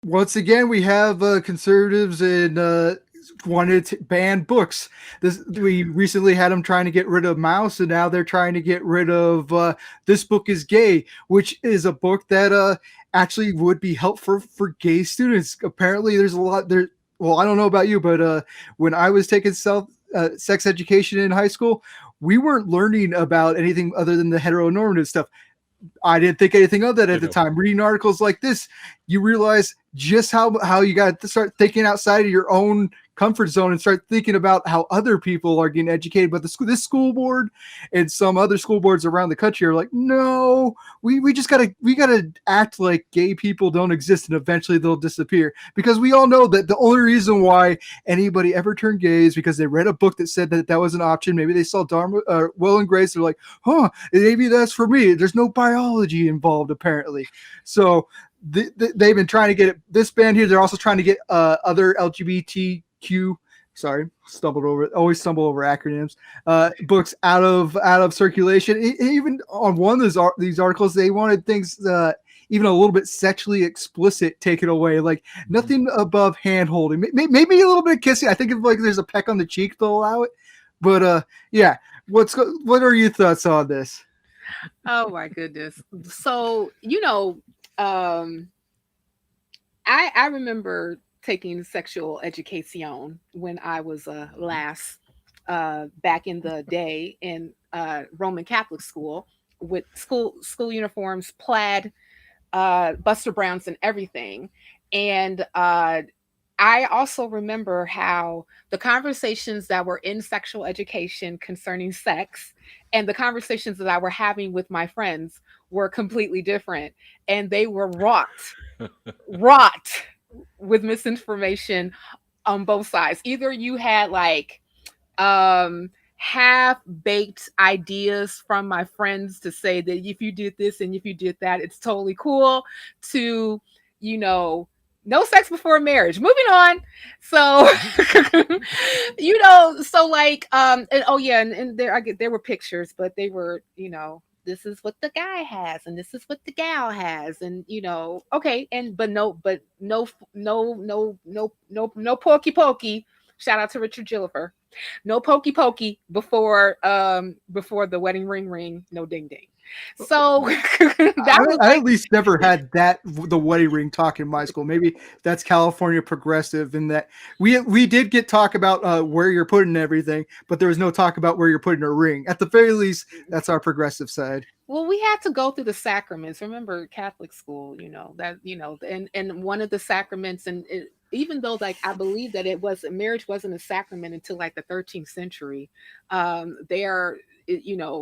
once again, we have conservatives and wanted to ban books. We recently had them trying to get rid of Mouse, and now they're trying to get rid of This Book is Gay, which is a book that actually would be helpful for gay students. Apparently, there's a lot there. Well, I don't know about you, but when I was taking sex education in high school, we weren't learning about anything other than the heteronormative stuff. I didn't think anything of that at the time. Reading articles like this, you realize just how you got to start thinking outside of your own comfort zone and start thinking about how other people are getting educated. But this school board and some other school boards around the country are like, no, we just gotta act like gay people don't exist and eventually they'll disappear. Because we all know that the only reason why anybody ever turned gay is because they read a book that said that was an option. Maybe they saw Dharma, Will and Grace. They're like, huh, maybe that's for me. There's no biology involved apparently. So they've been trying to get this band here. They're also trying to get other LGBTQ. Sorry, always stumble over acronyms. Books out of circulation. Even on one of these articles, they wanted things even a little bit sexually explicit taken away. Like nothing above hand holding. Maybe a little bit of kissing. I think if like there's a peck on the cheek, they'll allow it. But yeah, what are your thoughts on this? Oh my goodness. So, I remember taking sexual education when I was a lass back in the day in Roman Catholic school with school uniforms, plaid, Buster Browns, and everything. And I also remember how the conversations that were in sexual education concerning sex and the conversations that I were having with my friends were completely different. And they were wrought with misinformation on both sides. Either you had like half baked ideas from my friends to say that if you did this and if you did that, it's totally cool, to, you know, no sex before marriage. Moving on. So, so like, and oh yeah, and there were pictures, but they were, this is what the guy has and this is what the gal has, and okay, and but no pokey pokey. Shout out to Richard Gillifer. No pokey pokey before the wedding ring, no ding ding. So that was I like, at least never had the wedding ring talk in my school. Maybe that's California progressive in that we did get talk about where you're putting everything, but there was no talk about where you're putting a ring. At the very least, that's our progressive side. well, we had to go through the sacraments. Remember Catholic school, and one of the sacraments, and even though like I believe that marriage wasn't a sacrament until like the 13th century,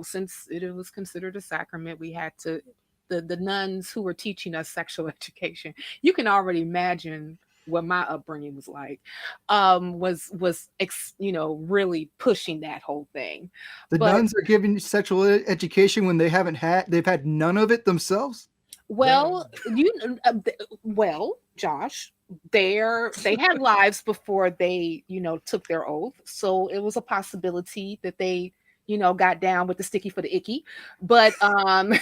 since it was considered a sacrament, we had to the nuns who were teaching us sexual education. You can already imagine what my upbringing was like. Really pushing that whole thing, The but nuns are giving sexual education when they've had none of it themselves. well, Josh, they had lives before they, took their oath. So it was a possibility that they, got down with the sticky for the icky. But and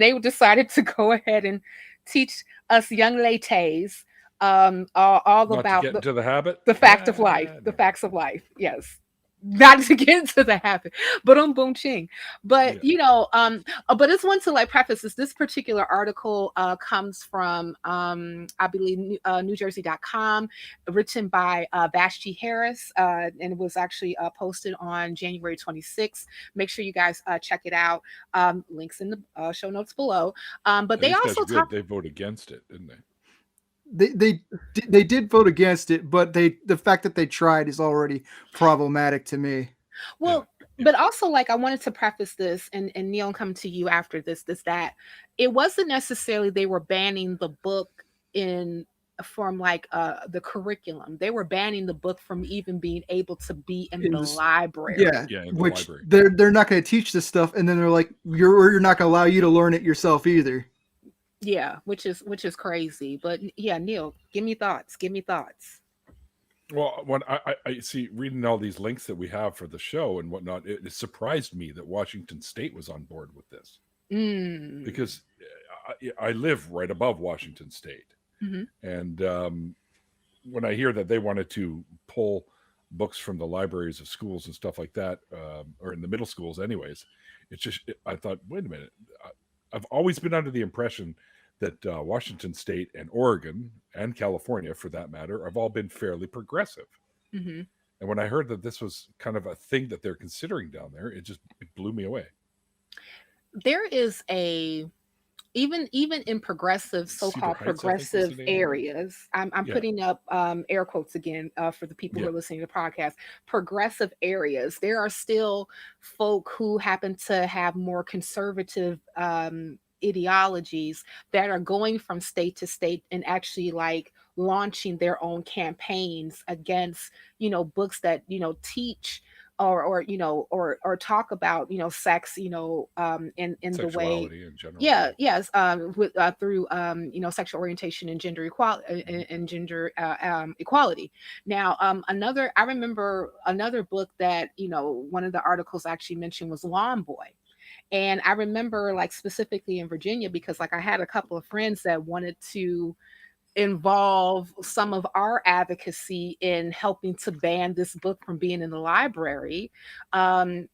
they decided to go ahead and teach us young ladies all Not to about get into the habit. the fact of life, the facts of life. Yes. Not to get into the habit, but boom ching. But but it's one to like preface this particular article comes from I believe NewJersey.com, written by Vashti Harris, and it was actually posted on January 26th. Make sure you guys check it out. Links in the show notes below. But they These guys also are good. talk. They vote against it, didn't they? They did vote against it, but the fact that they tried is already problematic to me. Yeah. Well, but also like I wanted to preface this, and Neil, come to you after this that it wasn't necessarily they were banning the book in from like the curriculum. They were banning the book from even being able to be in the Is library. Yeah, Yeah, in the which library. they're not going to teach this stuff, and then they're like, you're not going to allow you to learn it yourself either. Yeah, which is crazy. But yeah, Neil, give me thoughts. Give me thoughts. Well, when I see reading all these links that we have for the show and whatnot, it surprised me that Washington State was on board with this Mm. because I live right above Washington State, Hmm. And when I hear that they wanted to pull books from the libraries of schools and stuff like that, or in the middle schools, anyways, I thought, wait a minute. I've always been under the impression that Washington State and Oregon and California, for that matter, have all been fairly progressive. Hmm. And when I heard that this was kind of a thing that they're considering down there, it blew me away. There is a even in progressive, Cedar so-called Heights, I think, was the progressive name of it. areas. I'm Yeah, putting up air quotes again for the people who yeah, are listening to the podcast. Progressive areas. There are still folk who happen to have more conservative ideologies that are going from state to state and actually like launching their own campaigns against books that teach or or talk about sex in the way. sexuality in general. Yeah, Yeah. yes, with through sexual orientation and gender equality Mhm. and gender equality. Now, another I remember another book that one of the articles actually mentioned was Lawn Boy, and I remember like specifically in Virginia because like I had a couple of friends that wanted to involve some of our advocacy in helping to ban this book from being in the library, and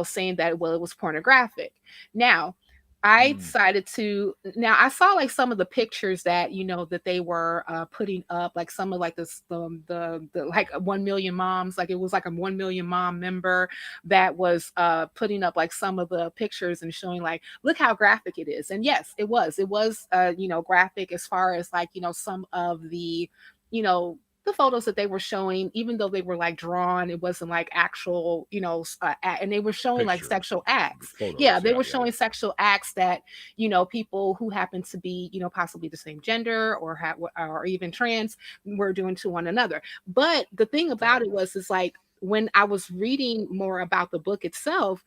saying that well it was pornographic. Now I Mm. decided to now I saw like some of the pictures that that they were putting up, like some of like this the like 1 million moms, like it was like a 1 million mom member that was putting up like some of the pictures and showing like look how graphic it is. And yes, it was graphic as far as like some of you know the photos that they were showing, even though they were like drawn, it wasn't like actual and they were showing like Pictures, sexual acts. Yeah, photos. they Yeah, were yeah, yeah. showing sexual acts that people who happen to be possibly the same gender or or even trans were doing to one another. But the thing about it was is like when I was reading more about the book itself,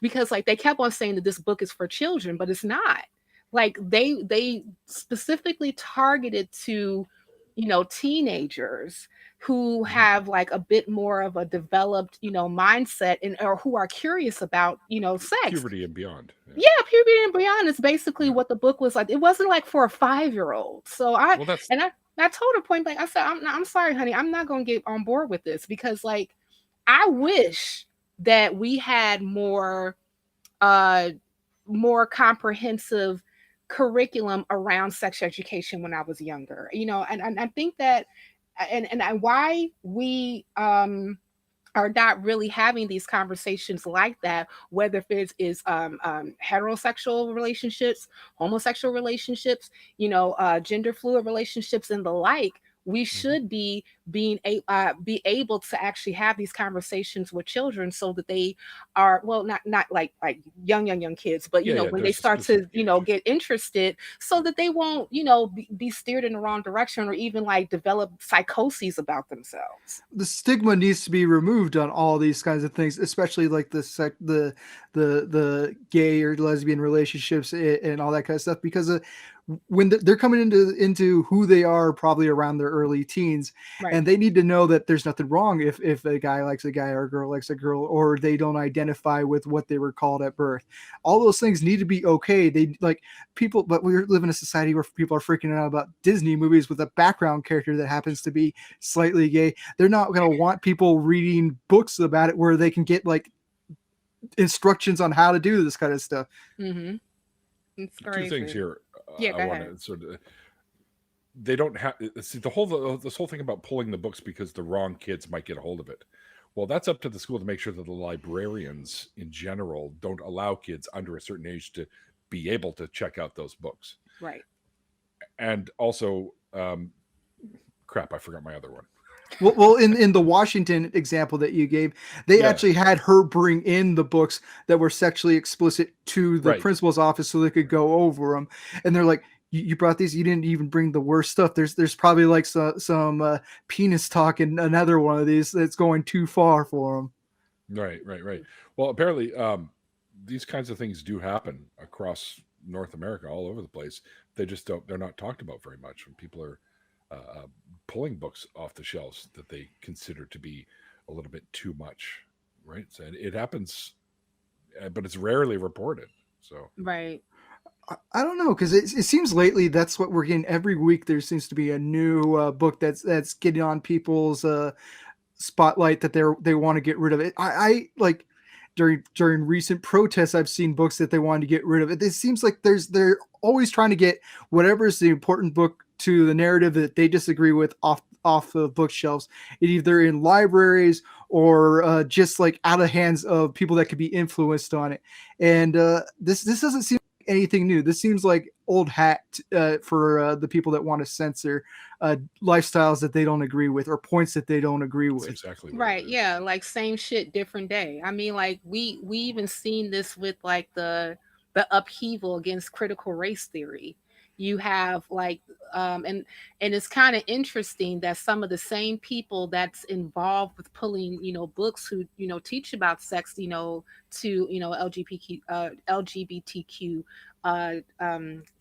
because like they kept on saying that this book is for children, but it's not. Like they specifically targeted to teenagers who Mhm. have like a bit more of a developed mindset and or who are curious about sex. Puberty and beyond. Yeah, Yeah, puberty and beyond is basically yeah. what the book was like. It wasn't like for a 5-year-old. So Well, that's I told her point blank, I said, I'm sorry, honey, I'm not gonna get on board with this because like I wish that we had uh more comprehensive curriculum around sex education when I was younger. And I think that why we are not really having these conversations like that, whether if it is heterosexual relationships, homosexual relationships, gender fluid relationships, and the like. We Mhm. should be able to actually have these conversations with children so that they are well not like young kids, but Yeah, yeah. when they There's a start to specific age. get interested, so that they won't be steered in the wrong direction or even like develop psychoses about themselves. The stigma needs to be removed on all these kinds of things, especially like the gay or lesbian relationships and all that kind of stuff, because when they're coming into who they are probably around their early teens, Right. and they need to know that there's nothing wrong if a guy likes a guy or a girl likes a girl, or they don't identify with what they were called at birth. All those things need to be okay. They like people, but we live in a society where people are freaking out about Disney movies with a background character that happens to be slightly gay. They're not going to want people reading books about it where they can get like instructions on how to do this kind of stuff. Mhm. It's Two things crazy. here. Yeah, I go want ahead. to sort of. They don't have see the whole this whole thing about pulling the books because the wrong kids might get a hold of it. Well, that's up to the school to make sure that the librarians in general don't allow kids under a certain age to be able to check out those books. Right. And also, crap, I forgot my other one. Well, in the Washington example that you gave, they Yeah, actually had her bring in the books that were sexually explicit to the right. principal's office so they could go over them. And they're like, you brought these, you didn't even bring the worst stuff. There's probably like some penis talk in another one of these that's going too far for them. Right, right, right. Well, apparently, these kinds of things do happen across North America, all over the place. They just don't. They're not talked about very much when people are pulling books off the shelves that they consider to be a little bit too much. Right. So it happens, but it's rarely reported. So Right. I don't know, because it seems lately that's what we're getting every week. There seems to be a new book that's getting on people's spotlight that they want to get rid of it. I like during recent protests, I've seen books that they wanted to get rid of it. It seems like they're always trying to get whatever is the important book to the narrative that they disagree with off the bookshelves, either in libraries or just like out of hands of people that could be influenced on it. And this doesn't seem like anything new. This seems like old hat for the people that want to censor lifestyles that they don't agree with or points that they don't agree That's with. exactly what Right, it is. yeah, like same shit, different day. I mean, like we even seen this with like the upheaval against critical race theory. You have like and it's kind of interesting that some of the same people that's involved with pulling, books who, teach about sex, to, LGBTQ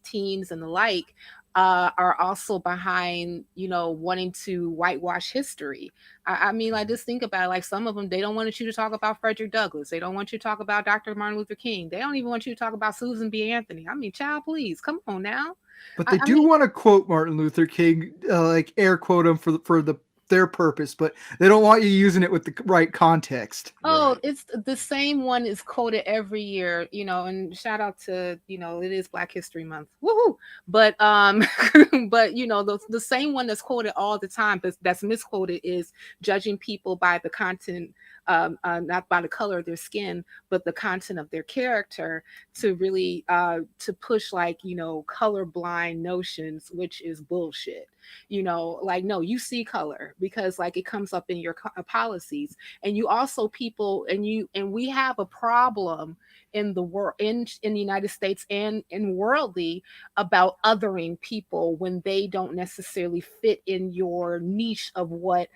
teens and the like, are also behind, wanting to whitewash history. I mean, like, just think about it. Like, some of them, they don't want you to talk about Frederick Douglass. They don't want you to talk about Dr. Martin Luther King. They don't even want you to talk about Susan B. Anthony. I mean, child, please, come on now. But I, they I do mean, want to quote Martin Luther King, like air quote him for their purpose, but they don't want you using it with the right context. oh, Right. it's the same one is quoted every year, and shout out to, it is Black History Month. Woohoo. But but the same one that's quoted all the time, but that's misquoted is judging people by the content, not by the color of their skin, but the content of their character, to really to push like, colorblind notions, which is bullshit. Like, no, you see color because like it comes up in your policies. And you also people and we have a problem in the world, in the United States and in worldly, about othering people when they don't necessarily fit in your niche of what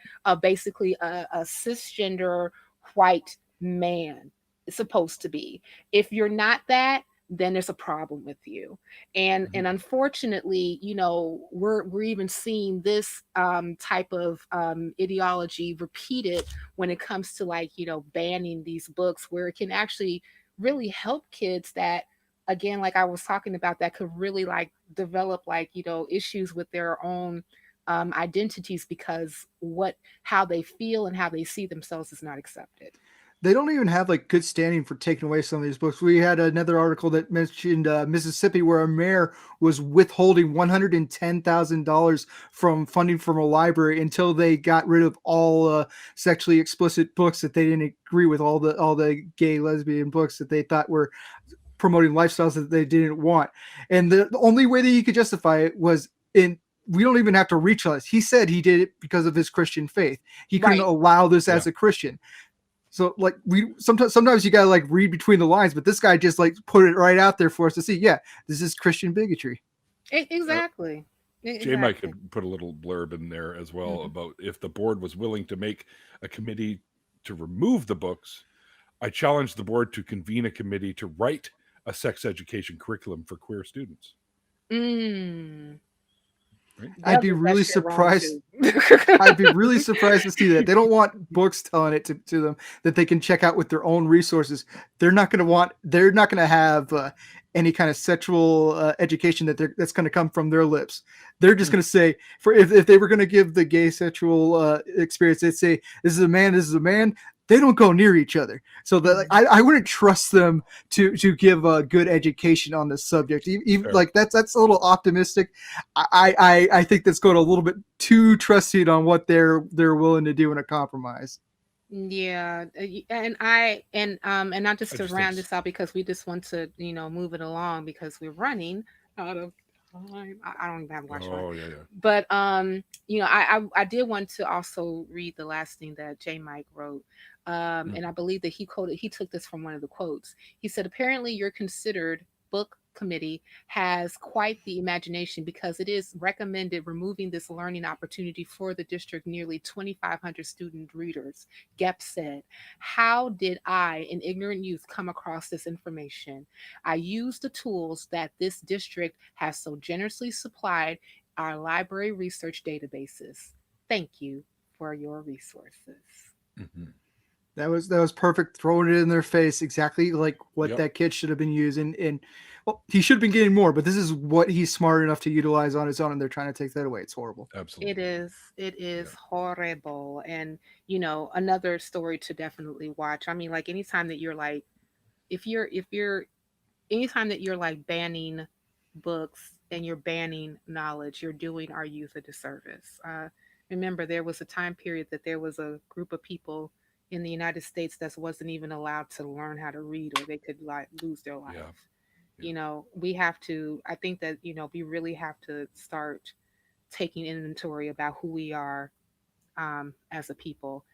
basically a cisgender white man is supposed to be. If you're not that, then there's a problem with you. And Mhm. unfortunately, we're even seeing this type of ideology repeated when it comes to like, banning these books, where it can actually really help kids that, again, like I was talking about, that could really like develop like, issues with their own identities, because what how they feel and how they see themselves is not accepted. They don't even have like good standing for taking away some of these books. We had another article that mentioned Mississippi, where a mayor was withholding $110,000 from funding from a library until they got rid of all sexually explicit books that they didn't agree with, all the gay lesbian books that they thought were promoting lifestyles that they didn't want. And the only way that he could justify it was in, we don't even have to reach us. He said he did it because of his Christian faith. He couldn't Right. allow this Yeah. as a Christian. So like we sometimes you gotta like read between the lines, but this guy just like put it right out there for us to see. Yeah, this is Christian bigotry. Uh, Exactly. J Mike Exactly. could put a little blurb in there as well Mhm. about if the board was willing to make a committee to remove the books. I challenged the board to convene a committee to write a sex education curriculum for queer students. Mm. Right? I'd They'll be get that really shit wrong surprised. too. I'd be really surprised to see that. They don't want books telling it to them that they can check out with their own resources. They're not going to have any kind of sexual education that's going to come from their lips. They're just Mm. going to say, if they were going to give the gay sexual experience, they'd say, this is a man, this is a man. They don't go near each other. So that like, Mhm. I wouldn't trust them to give a good education on this subject. Even, Fair. like that's a little optimistic. I think that's going a little bit too trusting on what they're willing to do in a compromise. Yeah, and not I just to just think, round this out, because we just want to, move it along because we're running out of time. I don't even have a watch on. oh, yeah, yeah. But I did want to also read the last thing that J Mike wrote. Mm. And I believe that he took this from one of the quotes. He said, apparently your considered book committee has quite the imagination, because it is recommended removing this learning opportunity for the district nearly 2,500 student readers. Gep said, how did I, an ignorant youth, come across this information? I used the tools that this district has so generously supplied, our library research databases. Thank you for your resources. Mhm. That was perfect. Throwing it in their face, exactly like what Yep. that kid should have been using. And well, he should have been getting more, but this is what he's smart enough to utilize on his own, and they're trying to take that away. It's horrible. It Absolutely. is. It is Yeah. horrible. And, another story to definitely watch. I mean, like anytime that you're like, if you're, anytime that you're like banning books and you're banning knowledge, you're doing our youth a disservice. Remember, there was a time period that there was a group of people in the United States that wasn't even allowed to learn how to read, or they could like lose their life. Yeah. Yeah. We have to, I think that, we really have to start taking inventory about who we are, as a people.